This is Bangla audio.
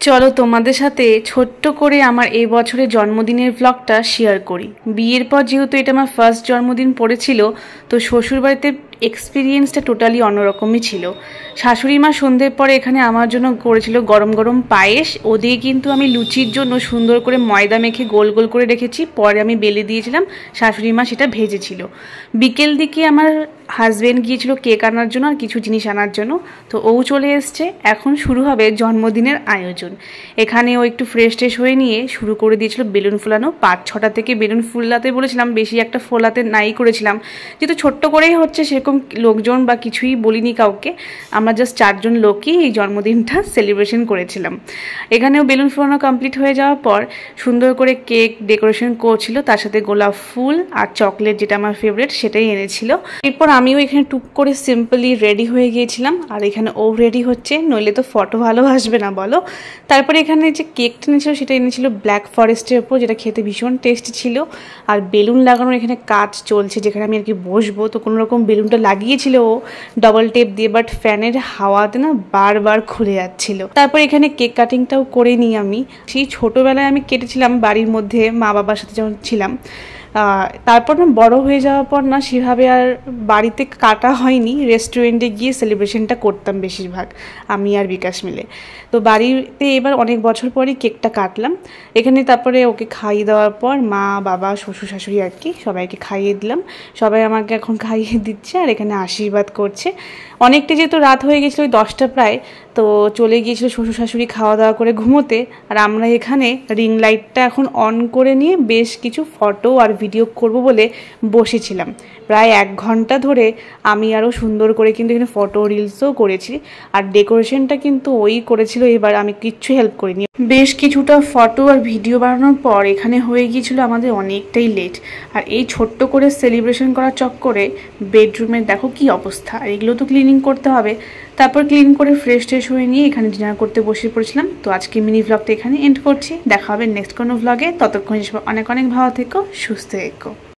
চলো তোমাদের সাথে ছোট্ট করে আমার এই বছরের জন্মদিনের ব্লগটা শেয়ার করি। বিয়ের পর যেহেতু এটা আমার ফার্স্ট জন্মদিন পড়েছিল, তো শ্বশুরবাড়িতে এক্সপিরিয়েন্সটা টোটালি অন্যরকমই ছিল। শাশুড়ি মা সন্ধ্যের পরে এখানে আমার জন্য করেছিল গরম গরম পায়েস। ওদিকে কিন্তু আমি লুচির জন্য সুন্দর করে ময়দা মেখে গোল গোল করে রেখেছি, পরে আমি বেলে দিয়েছিলাম, শাশুড়ি মা সেটা ভেজেছিল। বিকেল দিকে আমার হাজব্যান্ড গিয়েছিল কেক আনার জন্য আর কিছু জিনিস আনার জন্য, তো ও চলে এসছে। এখন শুরু হবে জন্মদিনের আয়োজন। এখানে ও একটু ফ্রেশ ট্রেশ হয়ে নিয়ে শুরু করে দিয়েছিল বেলুন ফোলানো। 5-6টা থেকে বেলুন ফুলাতে বলেছিলাম, বেশি একটা ফোলাতে নাই করেছিলাম, যেহেতু ছোট্ট করেই হচ্ছে, সেরকম লোকজন বা কিছুই বলিনি কাউকে। আমরা জাস্ট 4 জন লোকই এই জন্মদিনটা সেলিব্রেশন করেছিলাম। এখানেও বেলুন ফোলানো কমপ্লিট হয়ে যাওয়ার পর সুন্দর করে কেক ডেকোরেশন করছিল, তার সাথে গোলাপ ফুল আর চকলেট, যেটা আমার ফেভারিট, সেটাই এনেছিল। এরপর আমিও এখানে টুক করে সিম্পলি রেডি হয়ে গিয়েছিলাম, আর এখানে ও রেডি হচ্ছে, নইলে তো ফটো ভালো আসবে না বলো। তারপরে এখানে যে কেকটা এনেছিল সেটা এনেছিল ব্ল্যাক ফরেস্টের উপর, যেটা খেতে ভীষণ টেস্টি ছিল। আর বেলুন লাগানোর এখানে কাজ চলছে, যেখানে আমি আর কি বসবো, তো কোনো রকম বেলুনটা লাগিয়েছিল ও ডবল টেপ দিয়ে, বাট ফ্যানের হাওয়াতে না বারবার খুলে যাচ্ছিল। তারপর এখানে কেক কাটিংটাও করে নিই আমি। সেই ছোটোবেলায় আমি কেটেছিলাম বাড়ির মধ্যে মা বাবার সাথে যখন ছিলাম। তারপর না বড় হয়ে যাওয়ার পর না সেভাবে আর বাড়িতে কাটা হয়নি, রেস্টুরেন্টে গিয়ে সেলিব্রেশনটা করতাম বেশিরভাগ আমি আর বিকাশ মিলে। তো বাড়িতে এবার অনেক বছর পরই কেকটা কাটলাম এখানে। তারপরে ওকে খাইয়ে দেওয়ার পর মা বাবা শ্বশুর শাশুড়ি আর কি সবাইকে খাইয়ে দিলাম। সবাই আমাকে এখন খাইয়ে দিচ্ছে আর এখানে আশীর্বাদ করছে। অনেকটা যেহেতু রাত হয়ে গেছিলো, ওই 10টা প্রায়, তো চলে গিয়েছিলো শ্বশুর শাশুড়ি খাওয়া দাওয়া করে ঘুমোতে। আর আমরা এখানে রিং লাইটটা এখন অন করে নিয়ে বেশ কিছু ফটো আর ভিডিও করব বলে বসেছিলাম। প্রায় 1 ঘন্টা ধরে আমি আরও সুন্দর করে কিন্তু এখানে ফটো রিলসও করেছি। আর ডেকোরেশনটা কিন্তু ওই করেছিল, এবার আমি কিচ্ছু হেল্প করিনি। বেশ কিছুটা ফটো আর ভিডিও বানানোর পর এখানে হয়ে গিয়েছিল আমাদের অনেকটাই লেট। আর এই ছোট্ট করে সেলিব্রেশন করার চক্করে বেডরুমের দেখো কি অবস্থা, আর এগুলো তো ক্লিনিং করতে হবে। তারপর ক্লিন করে ফ্রেশ ট্রেশ হয়ে নিয়ে এখানে ডিনার করতে বসে পড়েছিলাম। তো আজকে মিনি ভ্লগটা এখানে এন্ড করছি, দেখা হবে নেক্সট কোনো ভ্লগে। ততক্ষণ অনেক অনেক ভালো থেকো, সুস্থ থেকো।